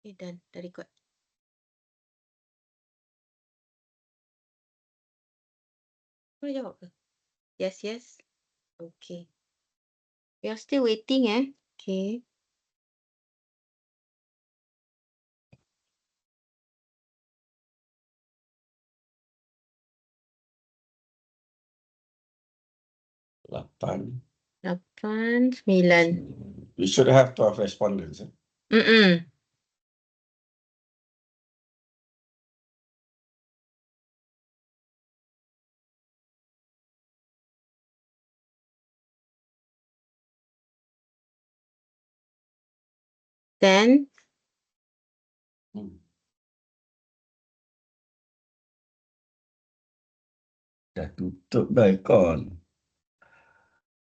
Dah record. Kau dah jawab ke? Yes, yes. Okay. We are still waiting, Okay. Lapan. 8, 9. We should have 12 respondents. Then Dah tutup dah ikon.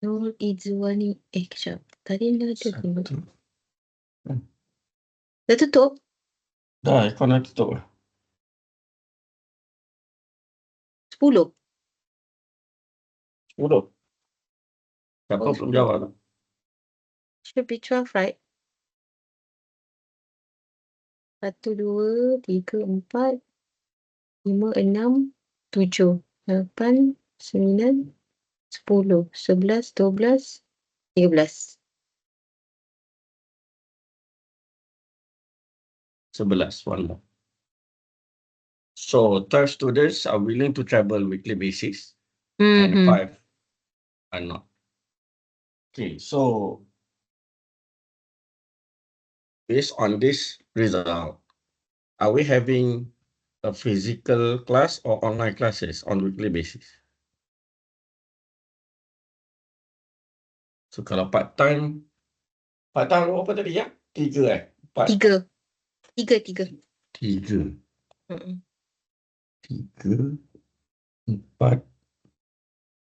Nur Izwani. Kejap. Tadi dah ada ke? Satu. Dah tutup? Dah ikon dah tutup. 10. 10. Siapa Oh, belum jawab? Should be 12, right? 1, 2, 3, 4, 5, 6, 7, 8, 9, 10, 11, 12, 13. 11. One more. So 12 students are willing to travel weekly basis and 5 are not. Okay, so based on this result, are we having a physical class or online classes on weekly basis? So kalau part-time apa tadi ya? 3 3. 3, 4,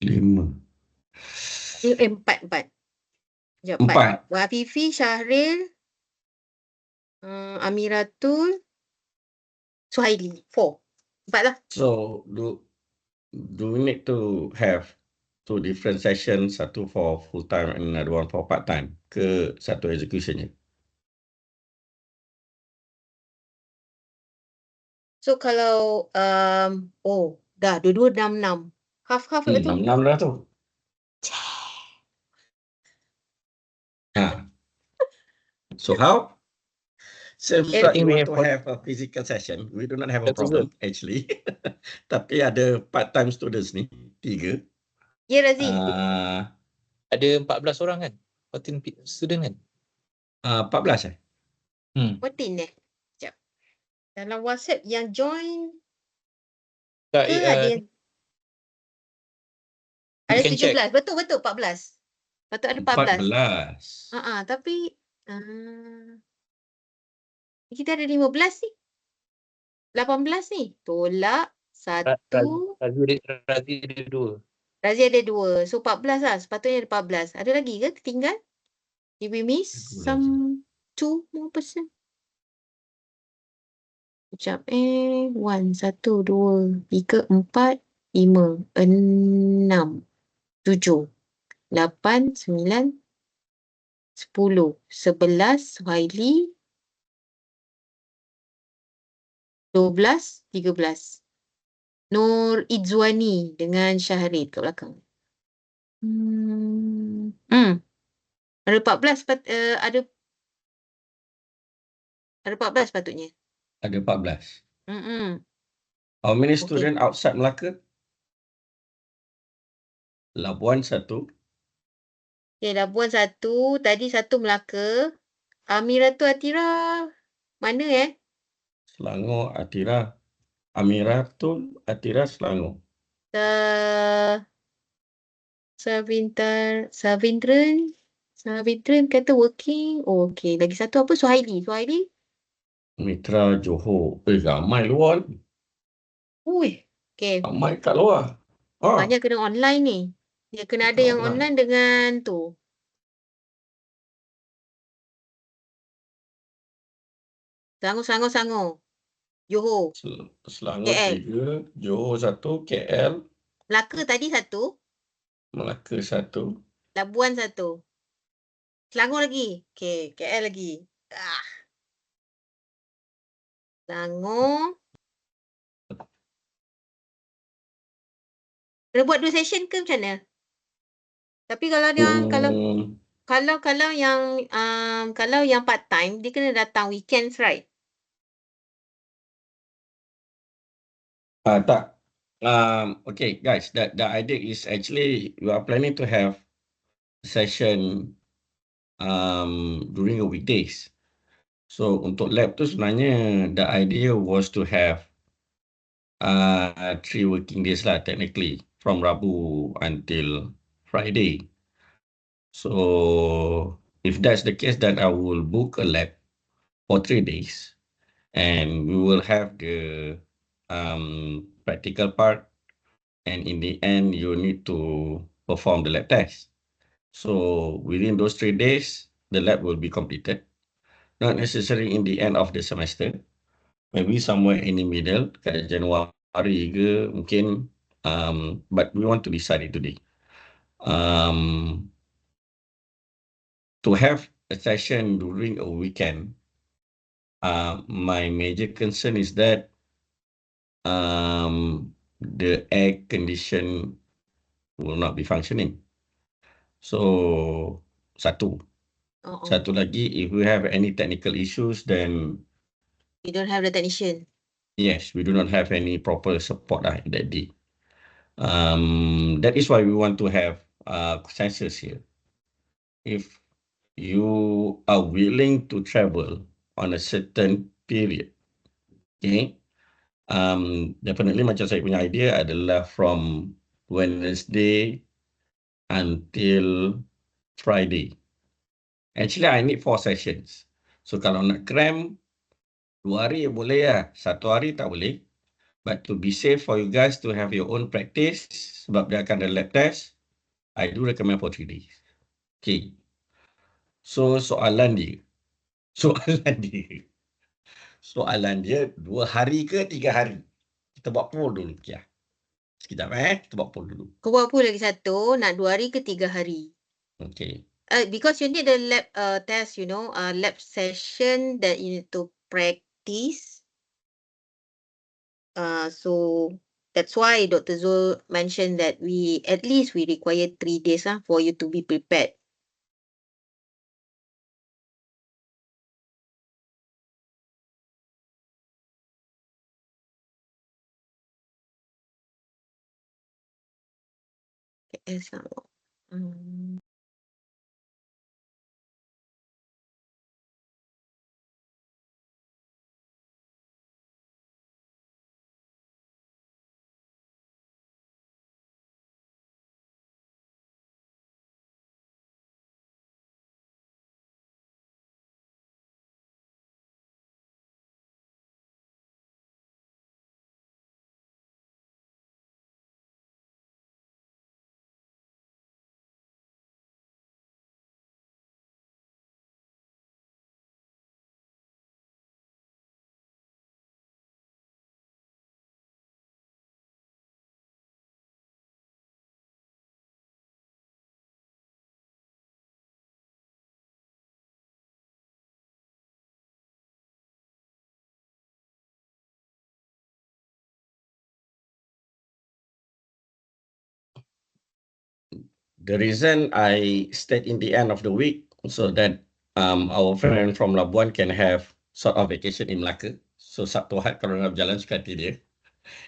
5. 4. Sekejap, 4. Wafifi, Syahril, Amiratul, Suhaili. 4. 4 lah. So do we need to have 2 different sessions, satu for full time and another one for part time ke satu executionnya? So kalau dah dua-dua 6. Half-half lah tu. 6 dah tu. So how? Seems like you want to have a physical session. We do not have a problem actually. Tapi ada part-time students ni 3. Ya, Razi. Ada 14 orang kan? 14 student kan? 14 14 Sekejap. Dalam WhatsApp yang join Tak, ke ada yang ada can 17. check. Betul 14. Patut ada 14. 14. Tapi kita ada 15 ni. 18 ni. Tolak 1. Razi ada 2. Razi ada 2. So 14 lah. Sepatutnya ada 14. Ada lagi ke tertinggal? Did we miss some 2 more person? Sekejap 1, 1, 2, 3, 4, 5, 6, 7, 8, 9, 10, 11, Suhaili, 12, 13. Nur Izwani dengan Syahril kat belakang. Ada 14 ada 14 patutnya. Ada 14. How many Okay. student outside Melaka? Labuan 1. Okay, Labuan 1. Tadi 1 Melaka. Amiratul Atira. Mana Selangor, Atira. Amiratul, Atira, Selangor. Savindran kata working. Oh, okay. Lagi satu apa? Suhaili. Mitra, Johor. Ramai luar. Okay. Ramai kat luar. Banyak kena online ni. Dia kena ada yang online dengan tu. Selangor. Johor. Selangor KL. 3, Johor 1, KL. Melaka tadi 1. Melaka 1. Labuan 1. Selangor lagi. Okay, KL lagi. Selangor. Kena buat 2 session ke macam mana? Tapi kalau dia kalau yang part time dia kena datang weekends, right? Tak. Okay, guys, the idea is actually we are planning to have session during the weekdays. So untuk lab tu sebenarnya the idea was to have 3 working days lah technically from Rabu until Friday. So if that's the case, then I will book a lab for 3 days, and we will have the practical part, and in the end you need to perform the lab test. So within those 3 days, the lab will be completed. Not necessarily in the end of the semester, maybe somewhere in the middle, kat Januari ke mungkin, but we want to decide it today. To have a session during a weekend, my major concern is that the air condition will not be functioning. So, satu. Satu lagi, if we have any technical issues, then You don't have the technician. yes, we do not have any proper support that day. That is why we want to have consensus here. If you are willing to travel on a certain period, okay, definitely macam saya punya idea adalah from Wednesday until Friday. Actually, I need 4 sessions. So kalau nak cram 2 hari boleh lah, 1 hari tak boleh. But to be safe for you guys to have your own practice, sebab dia akan ada lab test, I do recommend for 3 days. Okay. So soalan dia. Soalan dia 2 hari ke 3 hari? Kita buat poll dulu, Kia. Sekejap kita buat poll dulu. Kau buat poll lagi satu, nak 2 hari ke 3 hari? Okay. Because you need the lab test, lab session that you need to practice. So that's why Dr. Zul mentioned that at least we require 3 days for you to be prepared. The reason I stayed in the end of the week so that our friend from Labuan can have sort of vacation in Melaka. So Sabtu Ahad kalau nak berjalan suka hati dia.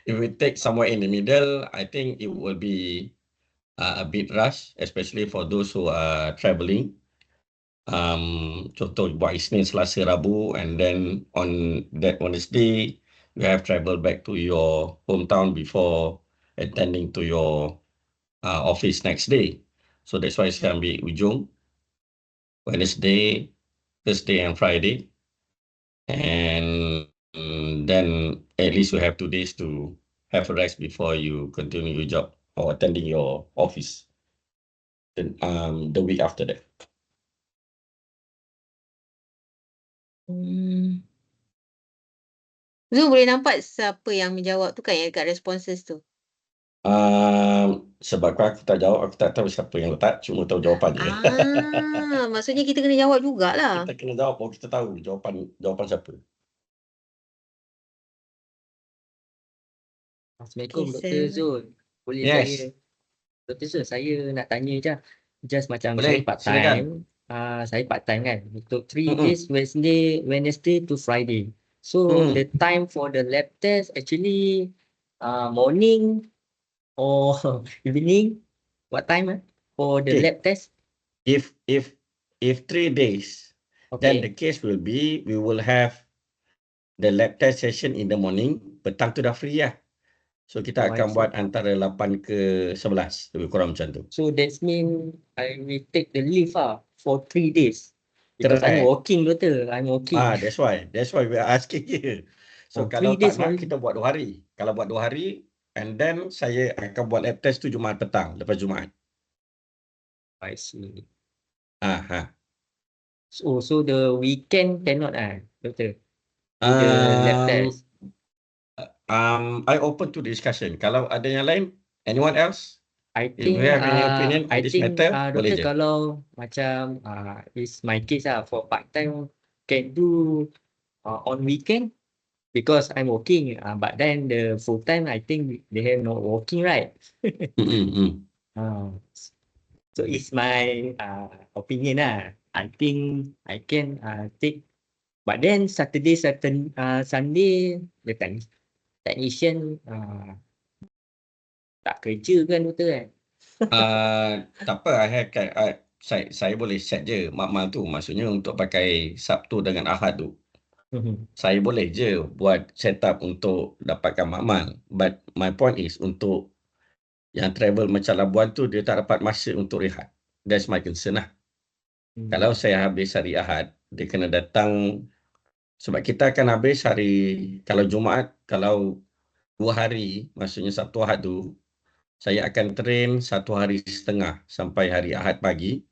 If we take somewhere in the middle, I think it will be a bit rush, especially for those who are travelling. Contoh buat Isnin, Selasa, Rabu, and then on that Wednesday, you have travel back to your hometown before attending to your office next day. So that's why saya ambil ujung Wednesday, Thursday and Friday. And then at least you have 2 days to have a rest before you continue your job or attending your office. Then the week after that. Zul boleh nampak siapa yang menjawab tu kan yang dekat responses tu? Sebab aku tak jawab, aku tak tahu siapa yang letak, cuma tahu jawapannya. Maksudnya kita kena jawab jugalah. Kita kena jawab baru kita tahu jawapan siapa. Assalamualaikum Okay, Dr. Zul. Boleh Yes. Dr. Zul, saya nak tanya je. Just macam Boleh, saya part silakan. time. Saya part time kan. Untuk 3 Mm-mm. days, Wednesday to Friday. So Mm-mm. the time for the lab test actually morning or evening? What time for the Okay. lab test? If 3 days, then the Okay. case will be we will have the lab test session in the morning, petang tu dah free lah. So kita Oh, I akan see. buat antara 8 ke 11, lebih kurang macam tu. So that means I will take the leave for 3 days. Because I'm Correct. working, Doctor. I'm working. That's why we are asking you. So Oh, 3 kalau days tak nak, only. kita buat 2 hari. Kalau buat 2 hari, and then saya akan buat lab test tu Jumaat petang, lepas Jumaat. I see. Ha. So the weekend cannot Doctor? Do the lab test. I open to discussion. Kalau ada yang lain, anyone else? I If you think have any opinion on this matter, boleh Doctor, je. kalau macam is my case for part time can do on weekend because I'm working. But then the full time I think they have no working, right? So it's my opinion I think I can take. But then Saturday, Sunday the technician tak kerja kan Doctor kan? Tak apa, saya boleh set je makmal tu. Maksudnya untuk pakai Sabtu dengan Ahad tu. Saya boleh je buat setup untuk dapatkan makmal. But my point is untuk yang travel macam Labuan tu, dia tak dapat masa untuk rehat. That's my concern lah. Kalau saya habis hari Ahad, dia kena datang. Sebab kita akan habis kalau Jumaat, kalau 2 hari, maksudnya Sabtu Ahad tu, saya akan train 1 hari setengah sampai hari Ahad pagi.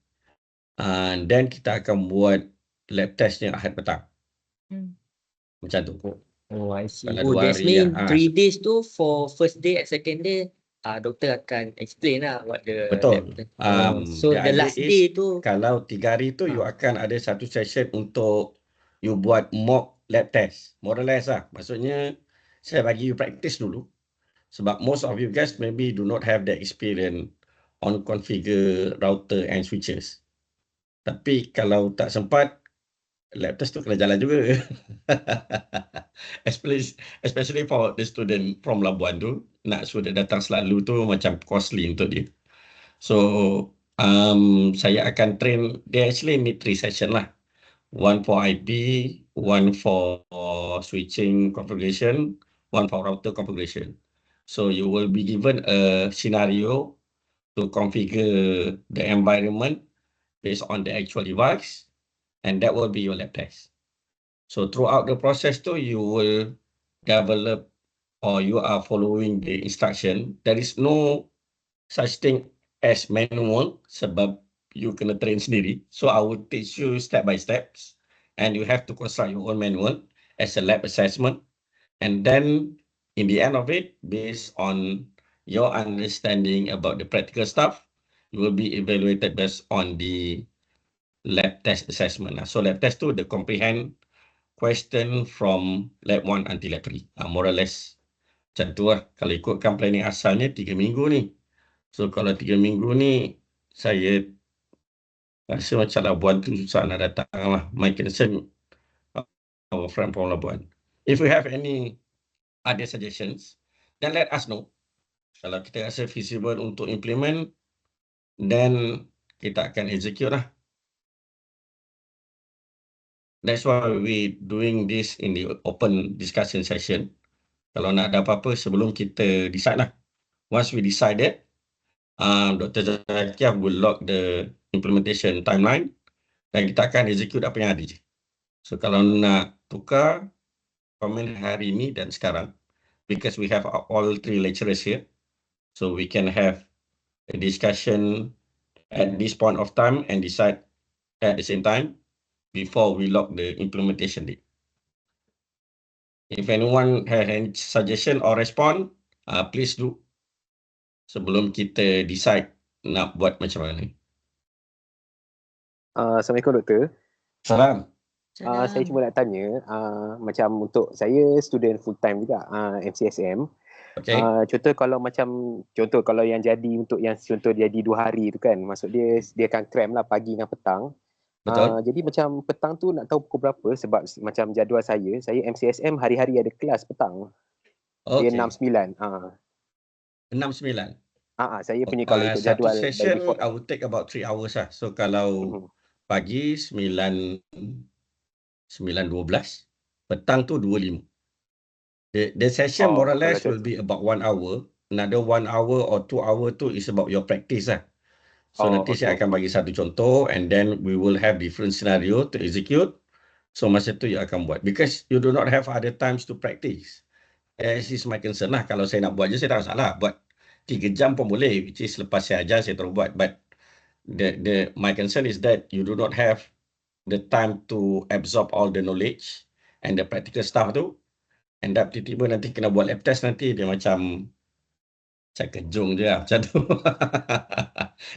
Dan kita akan buat lab testnya Ahad petang. Macam tu. Oh, I see. Kalau 2 That hari means ya. 3 days tu for first day and second day, doktor akan explain what the Betul. so The the idea last is, day tu, kalau 3 hari tu, you akan ada satu session untuk you buat mock lab test. More or less lah. Maksudnya, saya bagi you practice dulu. Sebab most of you guys maybe do not have the experience on configure router and switches. Tapi kalau tak sempat, lab test tu kena jalan juga. Especially for the student from Labuan tu, nak sudah datang selalu tu macam costly untuk dia. So, saya akan train, they actually need 3 session lah. One for IP, one for switching configuration, one for router configuration. So, you will be given a scenario to configure the environment based on the actual device, and that will be your lab test. So, throughout the process tu, you will develop or you are following the instruction. There is no such thing as manual sebab you kena train sendiri. So I will teach you step by steps and you have to construct your own manual as a lab assessment. And then in the end of it, based on your understanding about the practical stuff, you will be evaluated based on the lab test assessment. So lab test tu, the comprehend question from lab 1 until lab 3. More or less macam tu lah. Kalau ikutkan planning asalnya 3 minggu ni. So kalau 3 minggu ni, saya rasa macam Labuan tu susah nak datang lah. My concern, our friend from Labuan. If you have any other suggestions, then let us know. Kalau kita rasa feasible untuk implement, then kita akan execute lah. That's why we doing this in the open discussion session. Kalau nak ada apa-apa sebelum kita decide lah. Once we decided, Dr. Zakiah will log the implementation timeline dan kita akan execute apa yang ada je. So kalau nak tukar, komen hari ini dan sekarang. Because we have all 3 lecturers here. So we can have a discussion at this point of time and decide at the same time before we log the implementation date. If anyone has any suggestion or respond, please do. Sebelum kita decide nak buat macam mana. Assalamualaikum Doktor. Salam. Saya cuma nak tanya, macam untuk saya student full time juga, MCSM. Okay. Contoh kalau yang jadi untuk yang contoh jadi 2 hari tu kan, maksud dia akan cram lah pagi dengan petang. Betul. Jadi macam petang tu nak tahu pukul berapa, sebab macam jadual saya MCSM hari-hari ada kelas petang. Dia Okay. 6-9. 6-9. Saya punya kalau ikut Satu jadual by session default. I would take about 3 hours lah. So kalau pagi 9:12, petang tu 2:05. The session more or kalau less will be about 1 hour. Another 1 hour or 2 hour tu is about your practice lah. So nanti saya akan bagi satu contoh and then we will have different scenario to execute. So masa tu you akan buat. Because you do not have other times to practice. This is my concern lah. Kalau saya nak buat je, saya tak masalah. Buat 3 jam pun boleh. Which is lepas saya ajar, saya terus buat. But my concern is that you do not have the time to absorb all the knowledge and the practical stuff tu. End up tiba-tiba nanti kena buat lab test nanti dia macam kejung je lah macam tu.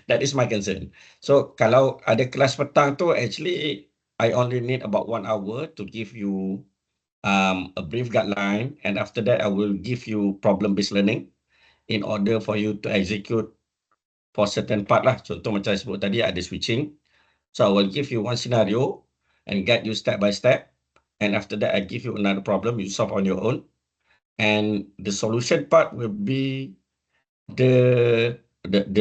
That is my concern. So kalau ada kelas petang tu, actually I only need about 1 hour to give you a brief guideline, and after that I will give you problem-based learning in order for you to execute for certain part lah. Contoh macam saya sebut tadi ada switching. So I will give you one scenario and guide you step by step. And after that I give you another problem you solve on your own. And the solution part will be the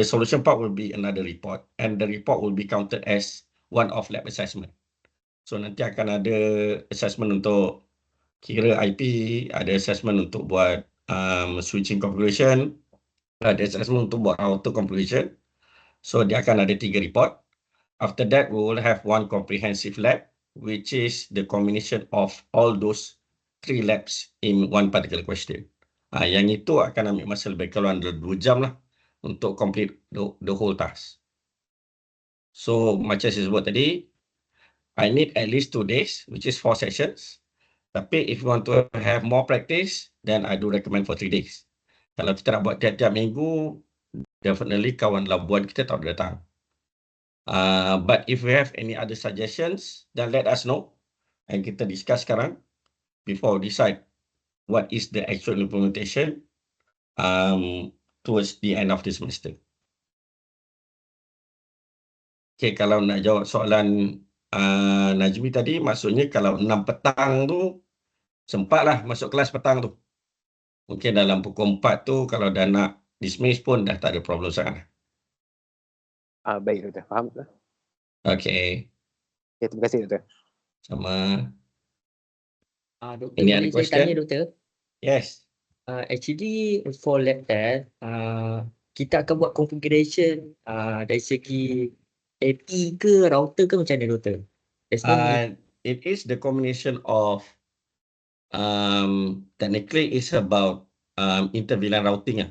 solution part will be another report, and the report will be counted as one of lab assessment. So nanti akan ada assessment untuk kira IP, ada assessment untuk buat switching configuration, ada assessment untuk buat router configuration. So dia akan ada 3 report. After that we will have one comprehensive lab, which is the combination of all those 3 labs in one particular question. Yang itu akan ambil masa lebih kurang 2 jam lah untuk complete the whole task. So macam saya sebut tadi, I need at least 2 days, which is 4 sessions. Tapi if you want to have more practice, then I do recommend for 3 days. Kalau kita nak buat tiap-tiap minggu, definitely kawan labuan kita tak boleh datang. But if we have any other suggestions, then let us know. And kita discuss sekarang before we decide what is the actual implementation towards the end of this semester. Okay, kalau nak jawab soalan Najmi tadi, maksudnya kalau 6 petang tu, sempatlah masuk kelas petang tu. Mungkin dalam pukul 4 tu, kalau dah nak dismiss pun dah tak ada problem sangat. Baik doktor, faham doktor. Okay. Okay, terima kasih doktor. Sama. Doktor, Any other boleh saya question? tanya doktor? Yes. Actually for lab test, kita akan buat configuration dari segi AT ke router ke macam mana doktor? It is the combination of technically it's about inter-VLAN routing.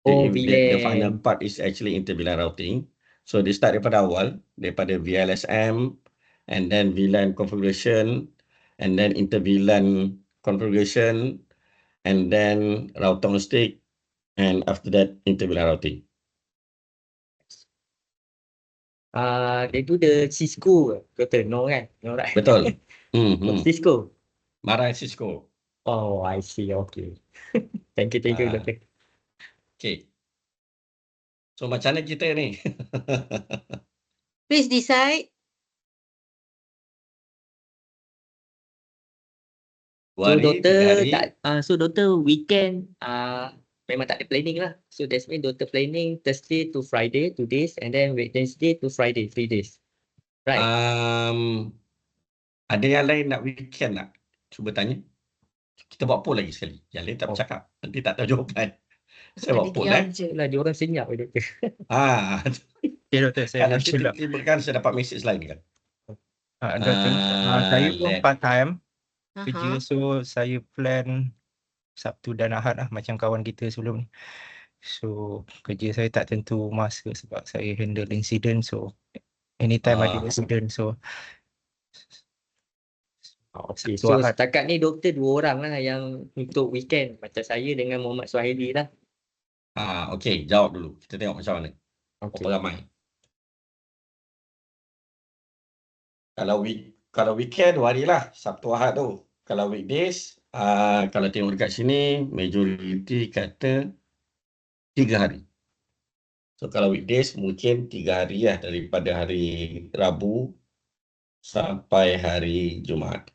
The final part is actually inter-VLAN routing. So they start daripada awal, daripada VLSM, and then VLAN configuration, and then inter-VLAN configuration, and then router on stick, and after that inter-VLAN routing. They do the Cisco, doktor, no kan? No, right? Betul. Cisco. Marah Cisco. Oh, I see. Okay. Thank you, doktor. Okay. So macam mana kita ni? Please decide. So doktor weekend memang tak ada planning lah. So that's mean doktor planning Thursday to Friday 2 days, and then Wednesday to Friday 3 days. Right. Ada yang lain nak weekend tak? Cuba tanya. Kita buat poll lagi sekali. Yang lain tak bercakap. Nanti tak tahu jawapan. Saya buat poll lah, dia orang senyap doktor. Okay doktor, saya Kan nanti tiba-tiba kan saya dapat message lain kan. Doktor, saya pun part time kerja, so saya plan Sabtu dan Ahad lah macam kawan kita sebelum ni. So kerja saya tak tentu masa sebab saya handle incident, so anytime ada incident, so Okay, so setakat ni doktor 2 orang lah yang untuk weekend, macam saya dengan Muhammad Suhaili lah. Okay, jawab dulu. Kita tengok macam mana. Okay. Berapa ramai. Kalau weekend 2 hari lah, Sabtu Ahad tu. Kalau weekdays Kalau tengok dekat sini, majoriti kata 3 hari. So kalau weekdays mungkin 3 hari lah, daripada hari Rabu sampai hari Jumaat.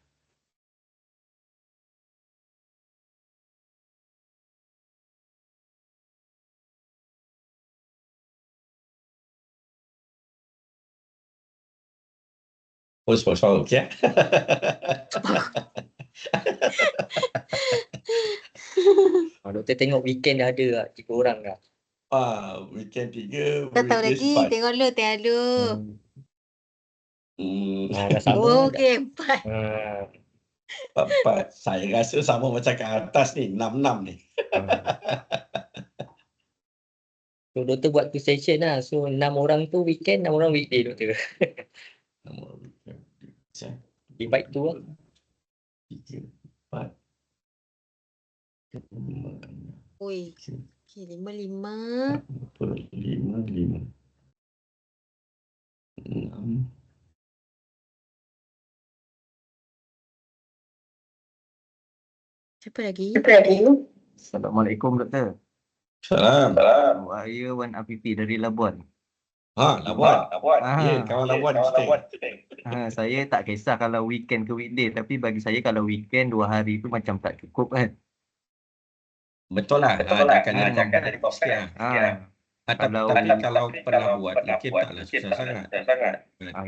Oh, separuh okey. Doktor tengok weekend dah ada lah, 3 orang dah. Weekend 3, Tak tahu weekdays lagi. 4. Tengok dulu, tengok dulu. Dah sama. Oh, okey, 4. 4. Saya rasa sama macam kat atas ni, 6-6 ni. So doktor buat 2 session lah. So 6 orang tu weekend, 6 orang weekday doktor. Divide tu lah. 3, 4. Ui. Okey, 5. 5. 6. Siapa lagi? Assalamualaikum doktor. Salam. Saya Wan Afifi dari Labuan. Labuan. Ya, kawan Labuan kita. Saya tak kisah kalau weekend ke weekday, tapi bagi saya kalau weekend 2 hari tu macam tak cukup kan. Betul lah. Jangan jadi sikit lah. Kalau Tapi kalau pernah buat, mungkin taklah susah sangat.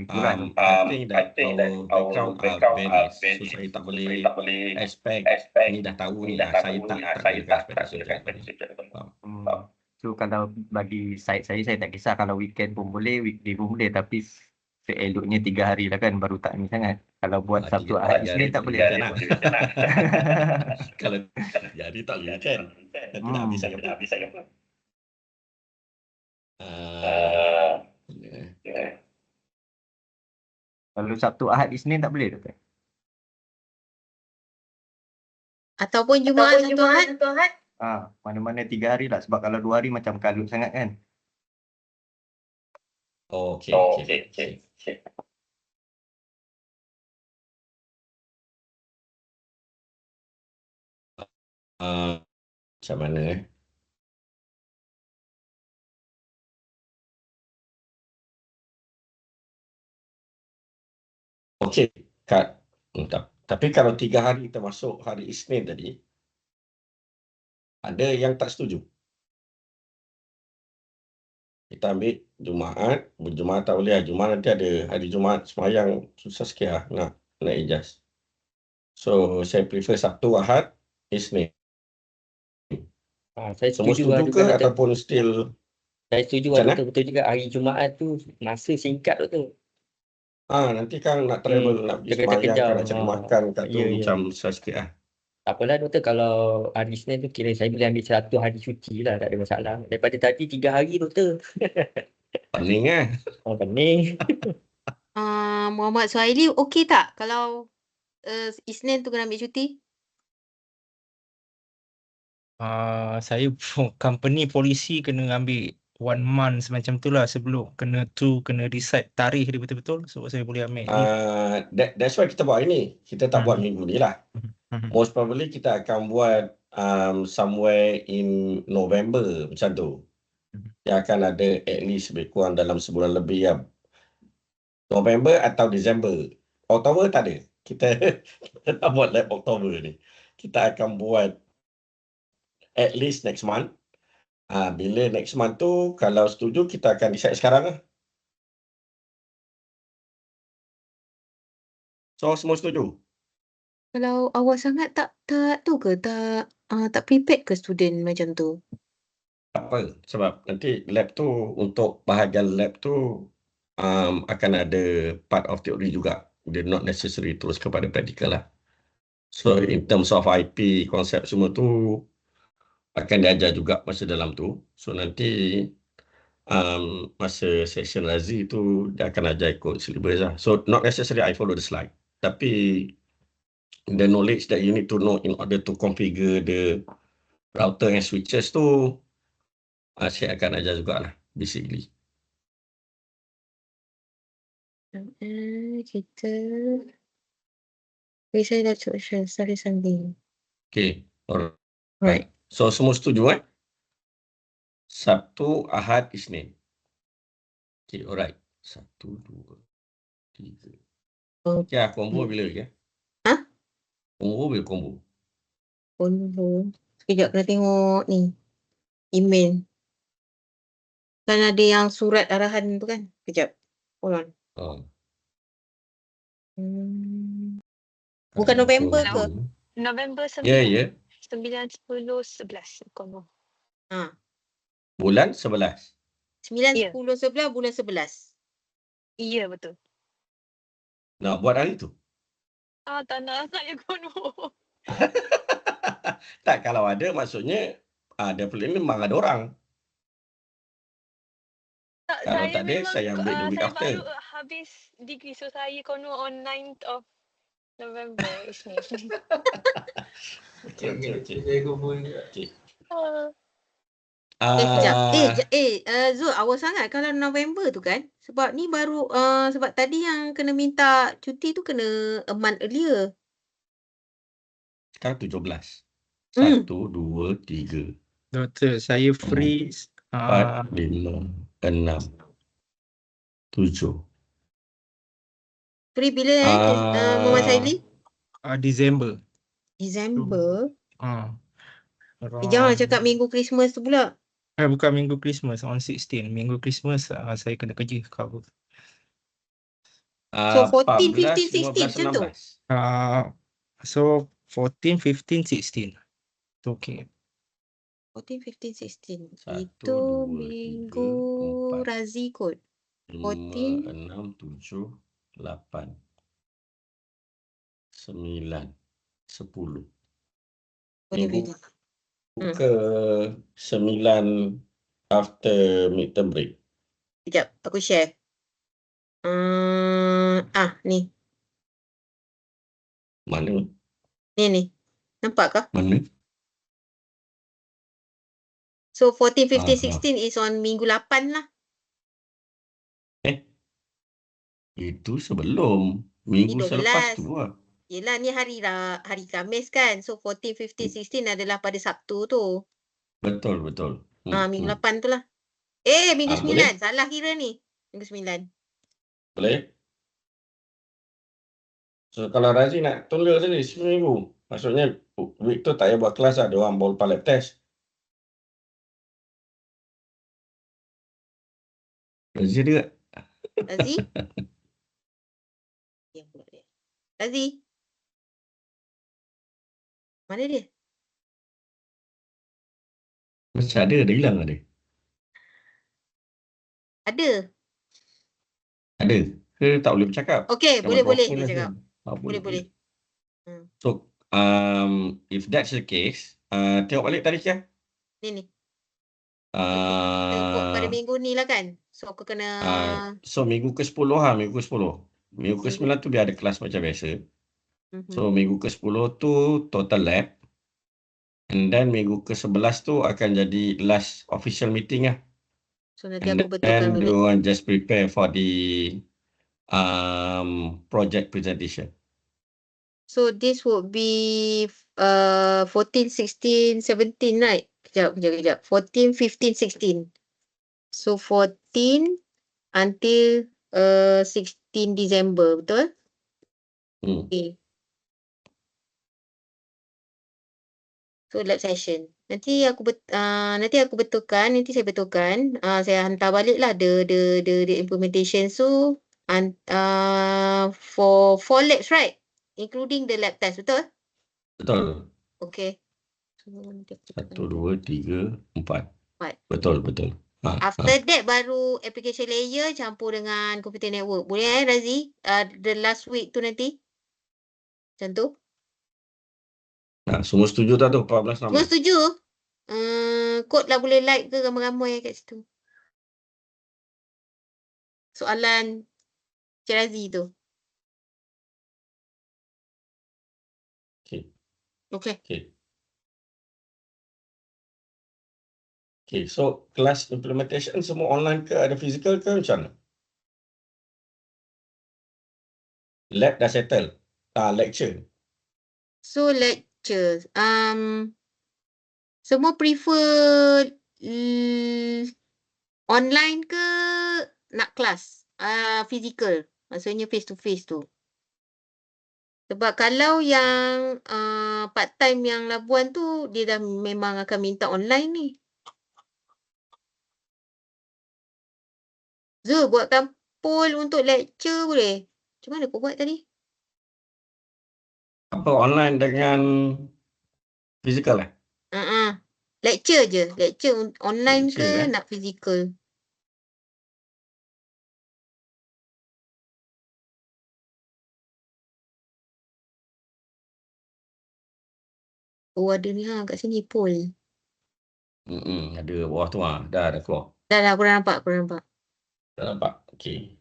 itulah. I think that our background are varied. So saya tak boleh expect ni dah tahu ni. Saya tak gunakan expectation. So kalau bagi saya tak kisah kalau weekend pun boleh, weekday pun boleh, tapi seeloknya 3 hari lah kan, baru tak ni sangat. Kalau buat Sabtu Ahad Isnin tak boleh. Kalau jadi tak boleh kan. Nanti nak habis saya apa? Kalau Sabtu Ahad Isnin tak boleh doktor. Ataupun Jumaat, Sabtu, Ahad. Mana-mana 3 hari lah, sebab kalau 2 hari macam kalut sangat kan. Okey. Macam mana Okey. Tapi kalau 3 hari termasuk hari Isnin tadi, ada yang tak setuju. Kita ambil Jumaat tak boleh lah. Jumaat nanti ada hari Jumaat semayang, susah sikit lah nak adjust. So, saya prefer Sabtu, Ahad, Isnin. Saya Semua setuju setuju ke ataupun still? Saya setuju lah doktor, betul juga. Hari Jumaat tu masa singkat doktor. Nanti kan nak travel, nak pergi semayang, kan nak cari makan kat tu macam susah sikit lah. Tak apalah doktor, kalau hari Isnin tu kira saya boleh ambil 1 hari cuti lah, tak ada masalah. Daripada tadi 3 hari doktor. Pening kan? Pening. Muhammad Suhaili okey tak kalau Isnin tu kena ambil cuti? Saya company polisi kena ambil 1 month macam tu lah, sebelum kena decide tarikh dia betul-betul, so saya boleh ambil ni. That's why kita buat ini. Kita tak buat minggu ni lah. Most probably kita akan buat somewhere in November macam tu. Dia akan ada at least lebih kurang dalam sebulan lebih ya. November atau December. Oktober tak ada. Kita tak buat lab Oktober ni. Kita akan buat at least next month. Bila next month tu, kalau setuju, kita akan decide sekarang lah. So, semua setuju? Kalau awal sangat tak tu ke, tak prepared ke student macam tu? Tak apa, sebab nanti lab tu, untuk bahagian lab tu, akan ada part of teori juga. Dia not necessary terus kepada practical lah. So, in terms of IP, konsep semua tu, akan diajar juga masa dalam tu. So, nanti masa session Razi tu, dia akan ajar ikut syllabus lah. So, not necessary I follow the slide. Tapi, the knowledge that you need to know in order to configure the router and switches tu, saya akan ajar jugalah, basically. Kita saya dah cari something. Okay. Right. Alright. So semua setuju Sabtu, Ahad, Isnin. Okay, alright. 1, 2, 3. Okay, combo bila ya? Hah? Combo bila combo? Combo. Sekejap kena tengok ni. Email. Kan ada yang surat arahan tu kan? Sekejap. Hold on. Oh. Bukan November ke? November 9. Ya, ya. 9, 10, 11. Kono. Ha. Bulan 11. 9, Ya. 10, 11 bulan 11. Ya, betul. Nak buat hari tu? Tak nak saya kono. Tak, kalau ada maksudnya definitely memang ada orang. Tak, Kalau saya tak ada, memang saya ambil the week saya after. baru habis degree. So saya kono on 9th of November. Isnin. Okay. Sekejap. Zul, awal sangat kalau November tu kan? Sebab ni baru, sebab tadi yang kena minta cuti tu kena a month earlier. Sekarang 17. 1, 2, 3, Doktor, saya free 4, 5, 6, 7. Free bila Muhammad Saili? Disember. December. Around, Jangan cakap minggu Christmas tu pula. bukan minggu Christmas, on 16. Minggu Christmas saya kena kerja cover. So 14, 14, 15, 16 macam tu? 16. So 14, 15, 16. Okay. 14, 15, 16. 1, Itu 2, 3, minggu 4, Razi kot. 5, 6, 7, 8, 9, 10. Minggu ke 9 after midterm break. Sekejap, aku share. Ni. Mana? Ni. Nampak kah? Mana? So 14, 15, 16 is on minggu 8 lah. Itu sebelum. Minggu Ni 12. selepas tu lah. Yelah, ni hari Khamis kan. So 14, 15, 16 adalah pada Sabtu tu. Betul. Minggu 8 tu lah. Minggu 9. Boleh? Salah kira ni. Minggu 9. Boleh? So kalau Razi nak tunda tadi seminggu. Maksudnya week tu tak payah buat kelas lah. Dia orang bawa lab test. Razi dia. Razi? Yang pula dia. Razi? Mana dia? Macam ada, dia hilang ada. Ada. Ada. Ke tak boleh bercakap? Okey, Sama boleh dropper dia lah cakap. kan? Boleh. So, if that's the case, tengok balik tarikh ya. Ni. Kita ikut pada minggu ni lah kan. So aku kena So minggu ke-10 lah, minggu ke-10. Minggu ke-9 tu dia ada kelas macam biasa. So minggu ke-10 tu total lab. And then minggu ke-11 tu akan jadi last official meeting lah. So nanti aku betulkan And balik. you just prepare for the project presentation. So this would be 14, 16, 17, right? Kejap. 14, 15, 16. So 14 until 16 December, betul? Okay. So lab session. Nanti aku betulkan, saya betulkan. Saya hantar balik lah the implementation. So for 4 labs, right? Including the lab test, betul? Betul. Okay. 1, 2, 3, 4. 4. Betul. After that baru application layer campur dengan computer network. Boleh Razi? The last week tu nanti? Macam tu? Semua setuju tak tu? 14 Semua nama. setuju? Kod lah boleh like ke ramai-ramai kat situ. Soalan Cik Razi tu. Okay, so kelas implementation semua online ke ada physical ke macam mana? Lab dah settle. Lecture. So lecture. Semua prefer online ke nak kelas? Physical. Maksudnya face to face tu. Sebab kalau yang part time yang Labuan tu, dia dah memang akan minta online ni. Zul, buatkan poll untuk lecture boleh? Macam mana kau buat tadi? Apa online dengan physical Lecture je. Lecture online Lecture, ke nak physical? Oh, ada ni kat sini poll. Ada bawah tu dah keluar. Dah, korang nampak. Dah nampak. Okey.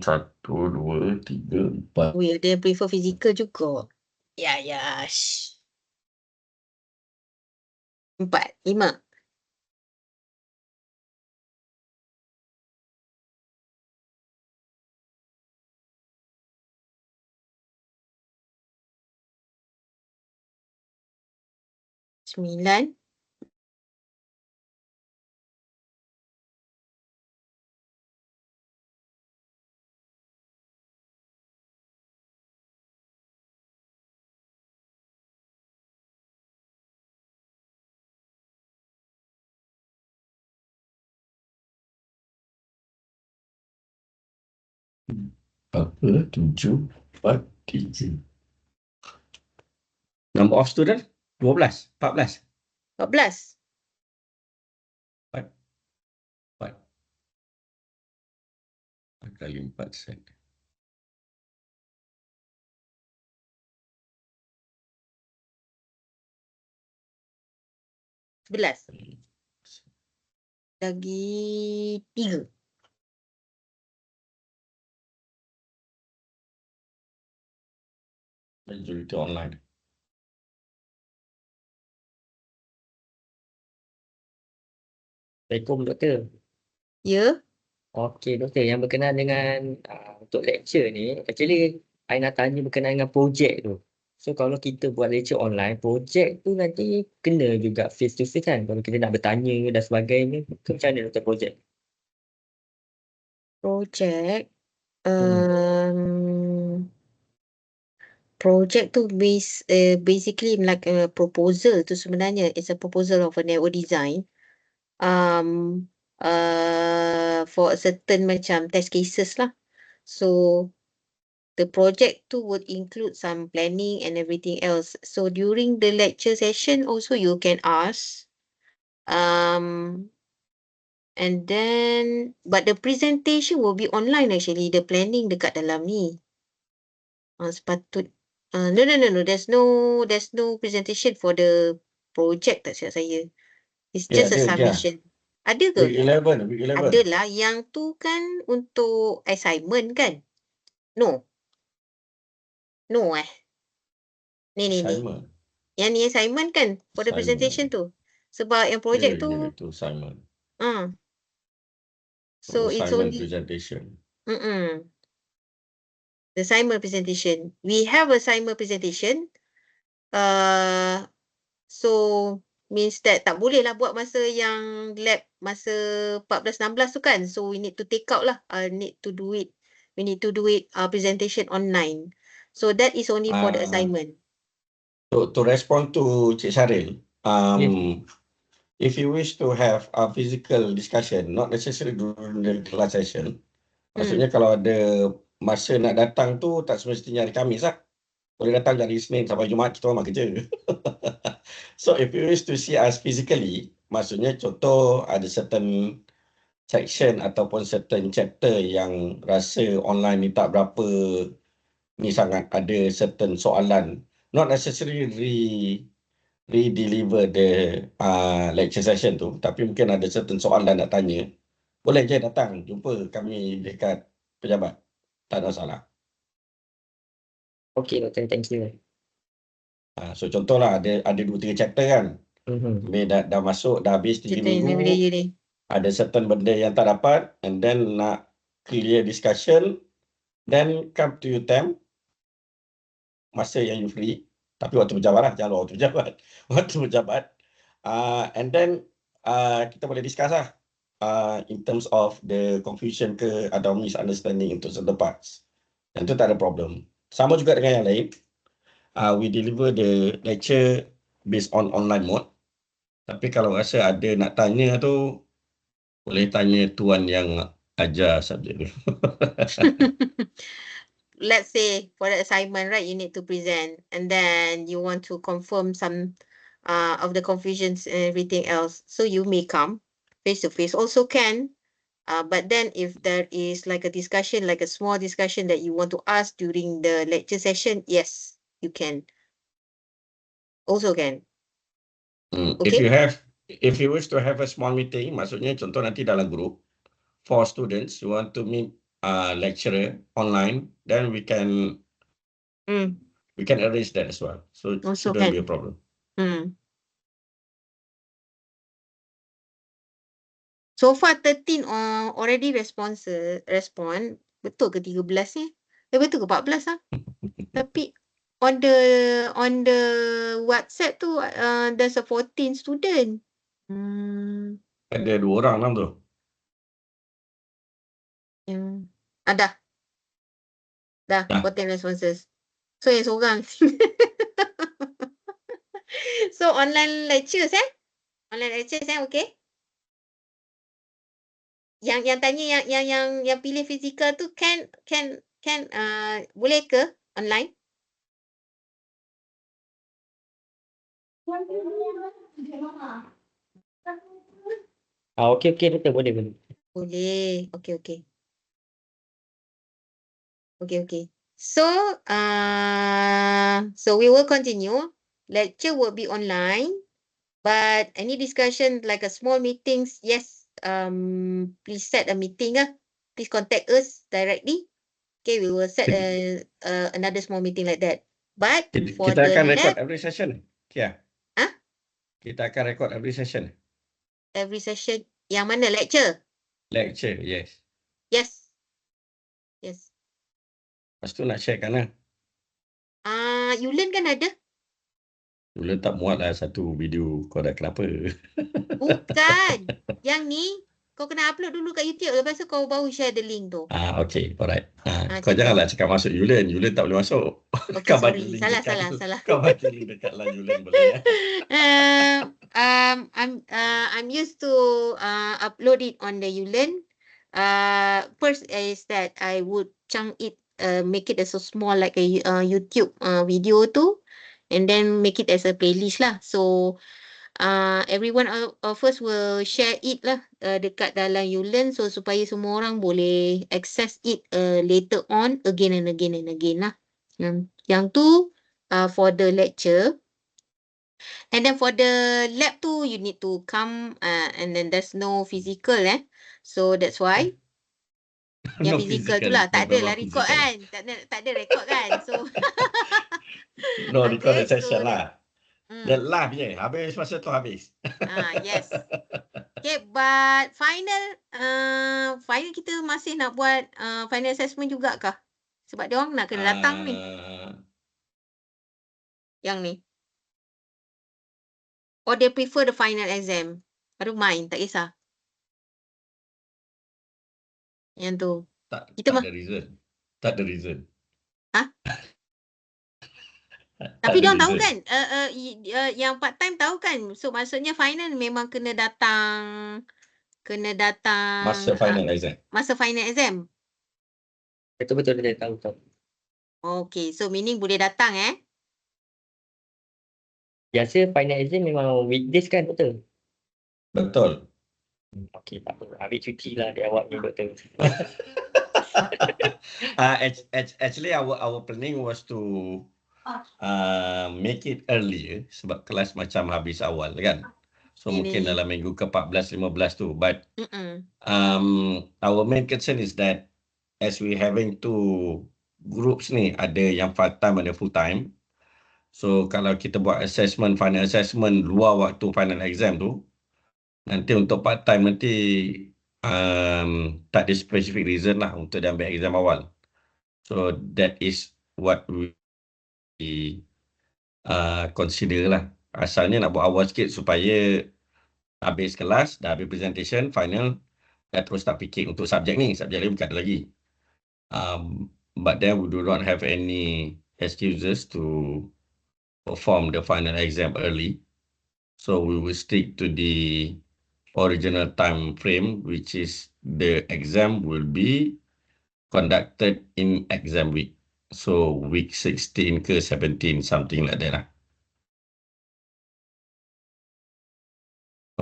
Satu, dua, tiga, empat. Weh, ada yang prefer physical juga. Ya. 4, 5. Sembilan. Apa? 7, 4, 3. Number of student? 12, 14. 14. 4 kali 4 set. 11. Lagi 3. Majority online. Assalamualaikum doktor. Ya. Okey doktor, yang berkenaan dengan untuk lecture ni, actually I nak tanya berkenaan dengan projek tu. So kalau kita buat lecture online, projek tu nanti kena juga face to face kan? Kalau kita nak bertanya dan sebagainya, macam mana doktor projek? Projek. Project tu basically like a proposal tu sebenarnya. It's a proposal of a network design. For a certain macam test cases lah. So the project tu would include some planning and everything else. So during the lecture session also you can ask. And then but the presentation will be online actually. The planning dekat dalam ni. Sepatut no. There's no presentation for the project tak silap saya. It's just a submission. Ada ke? Week 11. Adalah, yang tu kan untuk assignment kan? No. Ni. Assignment. Yang ni assignment kan for the presentation tu. Sebab yang project tu Itu assignment. so it's Assignment only presentation. the assignment presentation. We have assignment presentation. So means that tak boleh lah buat masa yang lab masa 14-16 tu kan. So we need to take out lah. We need to do it presentation online. So that is only for the assignment. To respond to Cik Syaril, if you wish to have a physical discussion, not necessarily during the class session, maksudnya kalau ada masa nak datang tu tak semestinya hari Khamis lah. Boleh datang dari Isnin sampai Jumaat, kita memang kerja. So if you wish to see us physically, maksudnya contoh ada certain section ataupun certain chapter yang rasa online ni tak berapa ni sangat, ada certain soalan, not necessarily re-deliver the lecture session tu, tapi mungkin ada certain soalan nak tanya, boleh je datang jumpa kami dekat pejabat, tak ada masalah. Okey doktor, thank you. So contohlah ada 2-3 chapter kan. Dah masuk, dah habis 3 minggu. Ada certain benda yang tak dapat, and then nak clear discussion, Then come to your time, masa yang you free, tapi waktu berjabat lah, jangan lupa waktu berjabat. Waktu berjabat. And then kita boleh discuss lah in terms of the confusion ke atau misunderstanding untuk certain parts. Dan tu tak ada problem. Sama juga dengan yang lain. We deliver the lecture based on online mode. Tapi kalau rasa ada nak tanya tu, boleh tanya tuan yang ajar subjek tu. Let's say for the assignment, right, you need to present and then you want to confirm some of the confusions and everything else. So you may come face to face also can. But then if there is like a discussion, like a small discussion that you want to ask during the lecture session, yes, you can. Also can. Okay. If you wish to have a small meeting, maksudnya contoh nanti dalam group, for students, you want to meet lecturer online, then we can arrange that as well. So it Also shouldn't can. be a problem. So far 13 already respond. Betul ke 13 ni? Betul ke 14 ah? Tapi on the WhatsApp tu there's a 14 student. Ada 2 orang dalam tu. Dah 14 responses. So yang seorang. So online lectures okay? Yang tanya yang pilih fizikal tu can boleh ke online? Okay, doktor, boleh. Boleh. Okay. So we will continue. Lecture will be online, but any discussion like a small meetings, yes, please set a meeting. Please contact us directly. Okay, we will set another small meeting like that. But for Kita the akan record lab, every session. Kia. Kita akan record every session. yang mana lecture? Lecture, yes. Yes. Lepas tu nak share kan lah. Yulen kan ada? Dulu tak muat lah satu video. Kau dah kenapa? Bukan. Yang ni, kau kena upload dulu kat YouTube. Lepas tu kau baru share the link tu. Okay, alright. Kau Macam janganlah cakap masuk Yulen. Yulen tak boleh masuk. Okay, Kau sorry. bagi link Salah. Kau bagi link dekat lah Yulen boleh. I'm used to upload it on the Yulen. First is that I would chunk it, make it as so small like a YouTube video tu, and then make it as a playlist lah. So everyone of us will share it lah dekat dalam Yulen, so supaya semua orang boleh access it later on again and again lah. Yang tu for the lecture. And then for the lab tu, you need to come and then there's no physical so that's why yang physical tu lah tak ada lah record kan, tak ada record kan, so No, record the okay, session so lah. The live je. Habis masa tu habis. yes. Okay, but final kita masih nak buat final assessment juga kah? Sebab dia orang nak kena datang ni. Yang ni. Or they prefer the final exam. I don't mind, tak kisah. Yang tu. Tak Kita ada reason. Tak ada reason. Tapi dia orang tahu kan, yang part time tahu kan. So maksudnya final memang kena datang Masa final exam. Masa final exam. Betul dia tahu. Okay, so meaning boleh datang Biasa final exam memang weekdays kan, betul? Betul. Okay, tak apa. Ambil cuti lah dia awak ni, doktor. Actually our planning was to make it earlier sebab kelas macam habis awal kan. So mungkin dalam minggu ke-14, 15 tu. But our main concern is that as we having two groups ni, ada yang part time, ada full time. So kalau kita buat final assessment luar waktu final exam tu, nanti untuk part time nanti tak ada specific reason lah untuk dia ambil exam awal. So that is what we consider lah. Asalnya nak buat awal sikit supaya habis kelas, dah habis presentation, final, dah terus tak fikir untuk subjek ni. Subjek lain bukan ada lagi. But then we do not have any excuses to perform the final exam early. So we will stick to the original time frame, which is the exam will be conducted in exam week. So week 16 ke 17, something like that lah.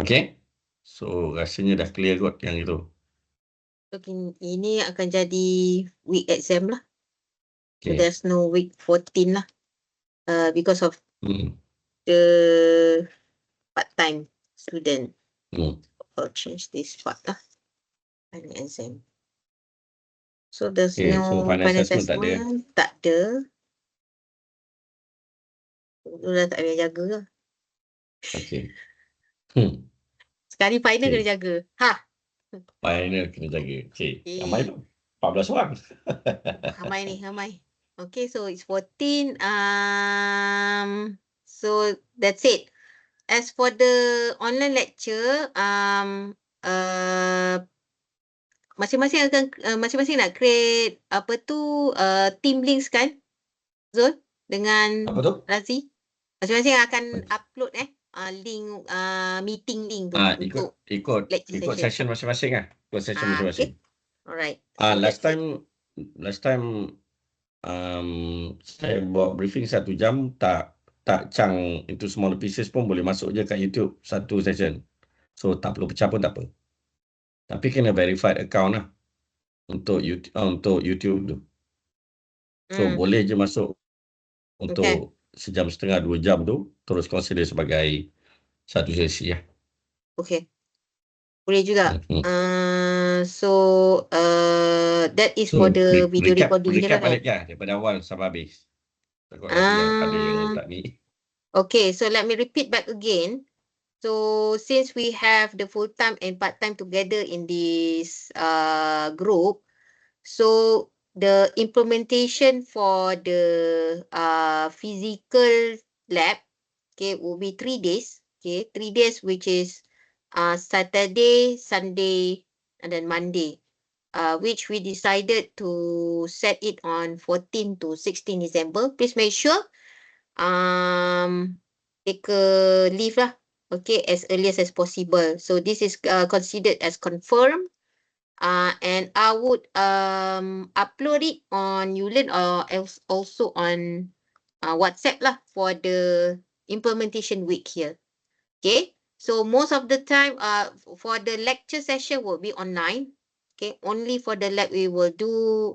Okay. So rasanya dah clear kot yang itu. Okay, ini akan jadi week exam lah. So Okay. there's no week 14 lah. Because of the part-time student. I'll change this part lah. Final exam. So there's Okay, no so final assessment tak ada. Tak ada. Dah tak payah jaga lah. Okay. Sekali final Okay. kena jaga. Ha! Final kena jaga. Okay. Okay. Ramai tu. 14 orang. Ramai. Okay, so it's 14. So that's it. As for the online lecture, masing-masing nak create apa tu team links kan? Zul dengan Apa tu? Razi. Masing-masing akan upload link meeting link tu untuk Ikut lecture session masing-masing lah. Ikut session masing-masing. Alright. So Last time saya buat briefing 1 jam, tak chunk into smaller pieces pun boleh masuk je kat YouTube satu session. So tak perlu pecah pun tak apa. Tapi kena verified account lah untuk YouTube tu. So boleh je masuk untuk sejam setengah 2 jam tu, terus consider sebagai satu sesi lah. Okay. Boleh juga. So that is for the video recording je lah kan? Recap balik daripada awal sampai habis. Takut nanti yang ada yang tak ni. Okay, so let me repeat back again. So since we have the full-time and part-time together in this group, so the implementation for the physical lab, okay, will be 3 days. Okay, 3 days, which is Saturday, Sunday, and then Monday, which we decided to set it on 14 to 16 December. Please make sure take a leave lah, okay, as early as possible. So this is considered as confirmed. And I would upload it on Ulearn or else also on WhatsApp lah for the implementation week here. Okay, so most of the time for the lecture session will be online. Okay, only for the lab we will do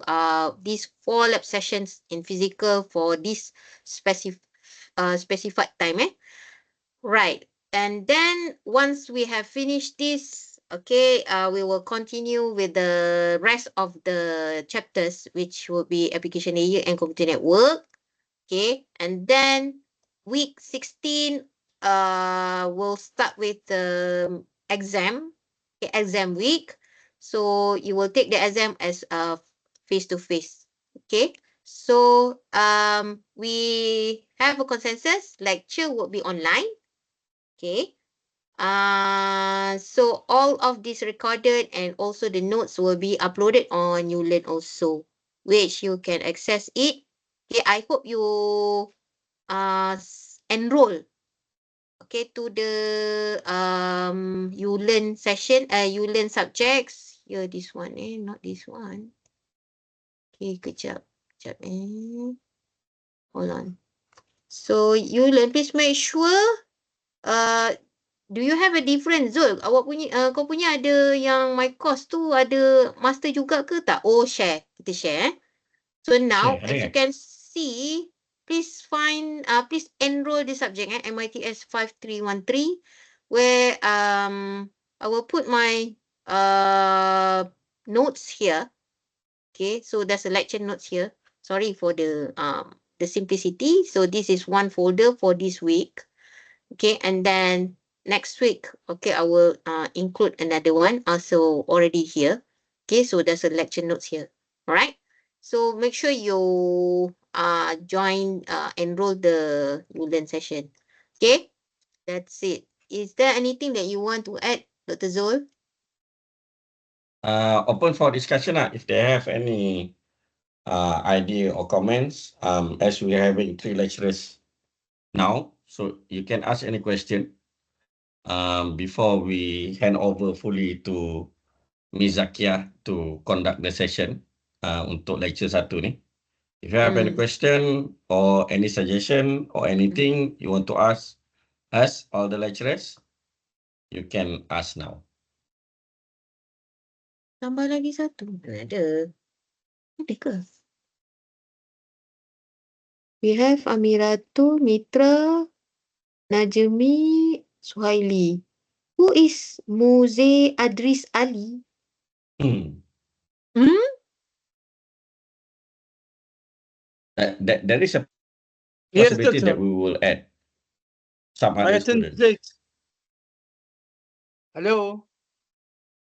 these 4 lab sessions in physical for this specified time. Right, and then once we have finished this, okay, we will continue with the rest of the chapters, which will be application layer and computer network. Okay, and then week 16 we'll start with the exam, okay, exam week. So you will take the exam as face-to-face. Okay, so we have a consensus. Lecture will be online. Okay. So all of this recorded and also the notes will be uploaded on Ulearn also, which you can access it. Okay, I hope you enroll, okay, to the Ulearn session, Ulearn subjects. Here, this one, not this one. Okay, kejap. Hold on. So Ulearn, please make sure do you have a different, Zul? Awak punya, kau punya ada yang my course tu ada master juga ke tak? Oh, share. Kita share. So now, as you can see, please please enroll the subject MITS5313, where I will put my notes here. Okay, so there's a lecture notes here. Sorry for the simplicity. So this is one folder for this week. Okay, and then next week, okay, I will include another one also already here. Okay, so there's a lecture notes here. All right. So make sure you enroll the Woodland session. Okay, that's it. Is there anything that you want to add, Dr. Zul? Open for discussion if they have any idea or comments. As we are having 3 lecturers now, so you can ask any question before we hand over fully to Ms. Zakia to conduct the session untuk lecture 1 ni. If you have any question or any suggestion or anything you want to ask us, all the lecturers, you can ask now. Tambah lagi satu. Ada. Ada ke? We have Amiratul, Mitra, Najmi, Suhaili. Who is Muze Adris Ali? Hmm. Hmm? There is a Yes, possibility doctor. that we will add some I other attend students. late. Hello.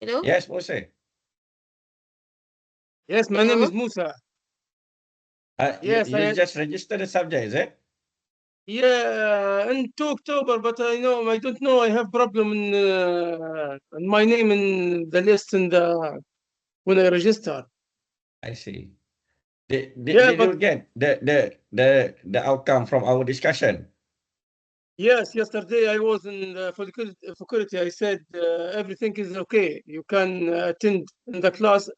Hello? Yes, Mose. Yes, my name Hello? is Musa. You Yes, just registered the subject, is it? yeah, into October, but I don't know. I have problem in my name in the list when I register. I see. Did Yeah, you get the outcome from our discussion? Yes, yesterday I was in the faculty. I said everything is okay. You can attend in the class.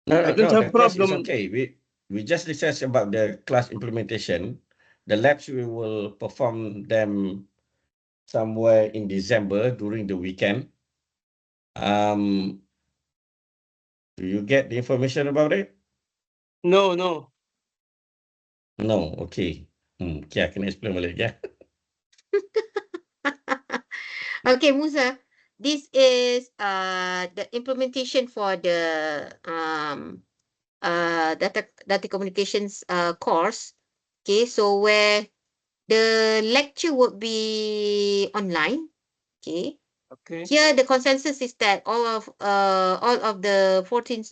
I don't have The class is problem. okay. We just discussed about the class implementation. The labs we will perform them somewhere in December during the weekend. Do you get the information about it? No. No, okay. Okay, I can explain balik, yeah. Okay, Musa. This is the implementation for the data communications course. Okay, so where the lecture would be online. Okay. Okay. Here the consensus is that all of the 14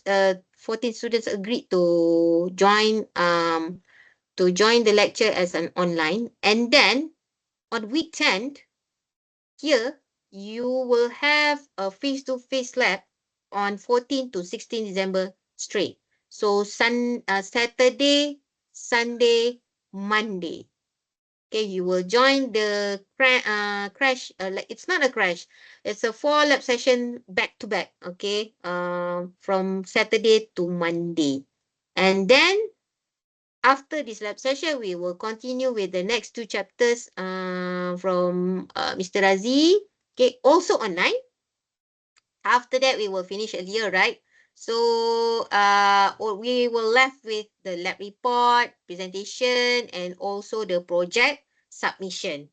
students agreed to join the lecture as an online, and then on week 10 here you will have a face-to-face lab on 14 to 16 December straight. So Saturday, Sunday, Monday. Okay, you will join the crash. It's not a crash. It's a 4 lab session back to back. Okay, from Saturday to Monday, and then after this lab session, we will continue with the next 2 chapters from Mr. Razi. Okay, also online. After that, we will finish earlier, right? So we will left with the lab report, presentation, and also the project submission.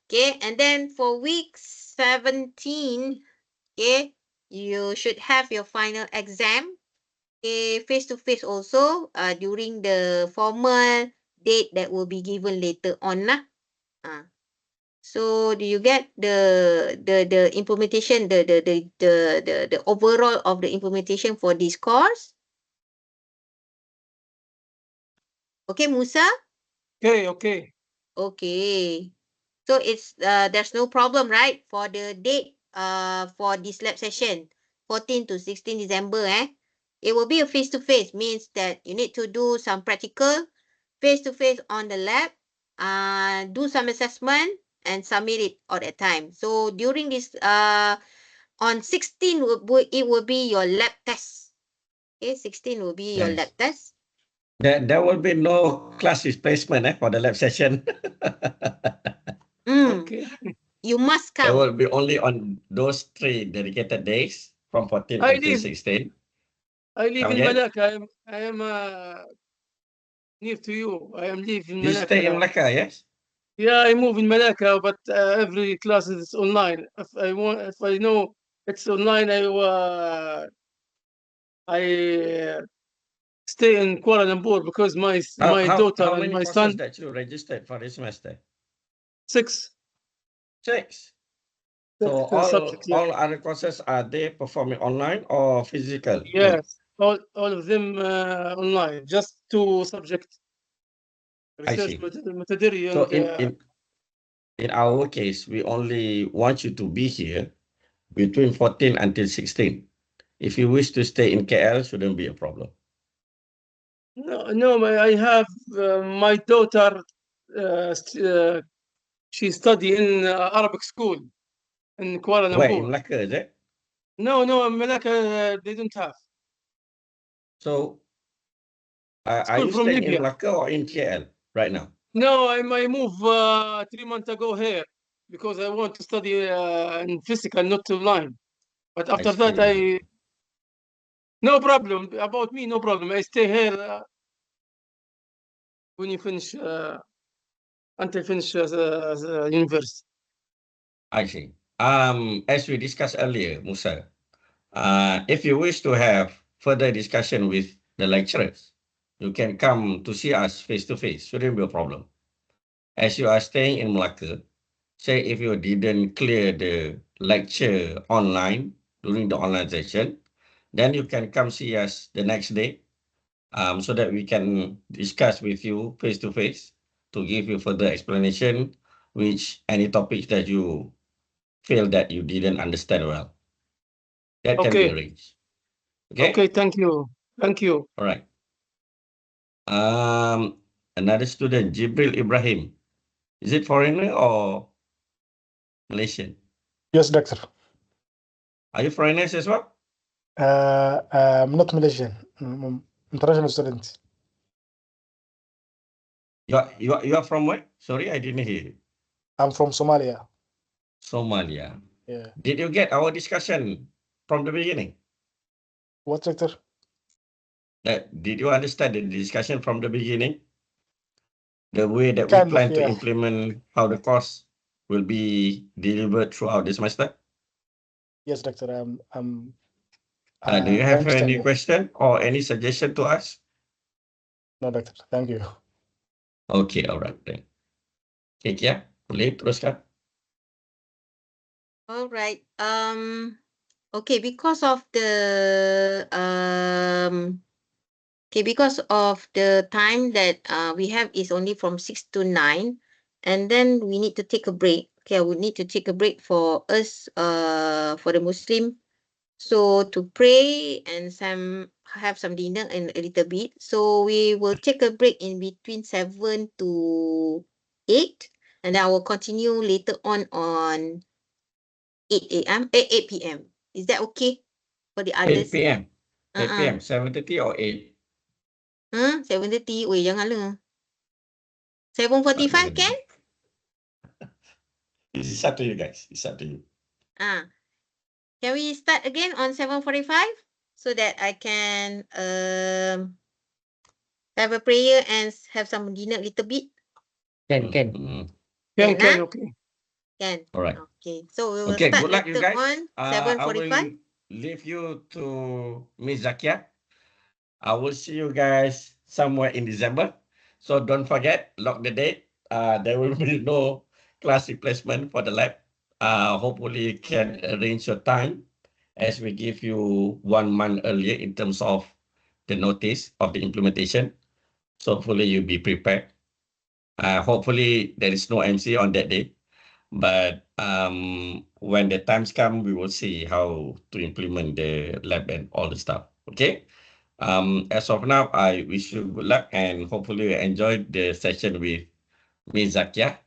Okay, and then for week 17, okay, you should have your final exam. Okay, face-to-face also during the formal date that will be given later on lah. So do you get the implementation, the overall of the implementation for this course? Okay, Musa? Okay. Okay. So it's there's no problem, right? For the date for this lab session, 14 to 16 December, it will be a face-to-face, means that you need to do some practical face-to-face on the lab, do some assessment and submit it all that time. So during this on 16 it will be your lab test. Okay, 16 will be your lab test. There will be no class replacement for the lab session. Okay. You must There come. will be only on those 3 dedicated days from 14 until 16. I live in Again? Malacca. I am near to you. I am live in You Malacca stay in now. Malacca, yes? Yeah, I move in Malacca, but every class is online. If I know it's online, I stay in Kuala Lumpur because my daughter How and many my courses son that you registered for this semester? 6 6. So subjects. Yeah. all other courses, are they performing online or physical? Yes, all of them online. Just 2 subjects: I research see. methodology So and in our case, we only want you to be here between 14 until 16. If you wish to stay in KL, shouldn't be a problem. no, I have my daughter. She study in Arabic school in Kuala Where, in Lumpur. Malacca, is it? No, in Malacca they don't have. So, are School you from staying in Libya. Malacca or in KL right now? No, I moved 3 months ago here because I want to study in physical, not online. But after that, see. no problem about me. No problem. I stay here when you finish until finish university. I see. As we discussed earlier, Musa, if you wish to have further discussion with the lecturers, you can come to see us face to face. Shouldn't be a problem. As you are staying in Malacca, say if you didn't clear the lecture online during the online session, then you can come see us the next day, so that we can discuss with you face to face to give you further explanation, which any topics that you feel that you didn't understand well. That can be Okay. arranged. Okay? Okay, thank you. Thank you. All right. Another student, Jibril Ibrahim. Is it foreigner or Malaysian? Yes, doctor. Are you foreigners as well? I'm not Malaysian. International student. You are from where? Sorry, I didn't hear you. I'm from Somalia. Somalia. Yeah. Did you get our discussion from the beginning? What, doctor? Did you understand the discussion from the beginning? The way that we Kind of, plan to yeah. implement how the course will be delivered throughout this semester? Yes, doctor. Do you I have understand any you. question or any suggestion to us? No, doctor. Thank you. Okay, all right then. Okay, Kia, boleh teruskan? All right. Okay, because of the time that we have is only from 6 to 9, and then we need to take a break. Okay, I would need to take a break for us for the Muslim, so to pray and have some dinner and a little bit. So we will take a break in between 7 to 8, and then I will continue later on 8 a.m. 8 p.m. Is that okay for the 8 others? p.m. 8 p.m. 7:30 or 8? 7:30. Weh, janganlah. 7:45 can? It's up to you guys. It's up to you. Can we start again on 7:45 so that I can have a prayer and have some dinner a little bit? Can. Can, okay. Can. All right. Okay, so we will Okay, start good luck, you later guys. on I 7:45. will leave you to Miss Zakia. I will see you guys somewhere in December. So don't forget, lock the date. There will be no class replacement for the lab. Hopefully you can arrange your time as we give you 1 month earlier in terms of the notice of the implementation. So hopefully you'll be prepared. Hopefully there is no MC on that day. But when the times come, we will see how to implement the lab and all the stuff. Okay. As of now, I wish you good luck and hopefully you enjoy the session with Miss Zakia.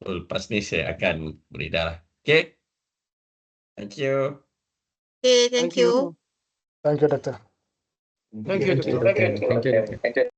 Lepas ni saya akan beritahu. Okay. Thank you. Okay, thank you. Thank you, doctor. Thank you, Thank you, doctor. doctor. Thank you, doctor.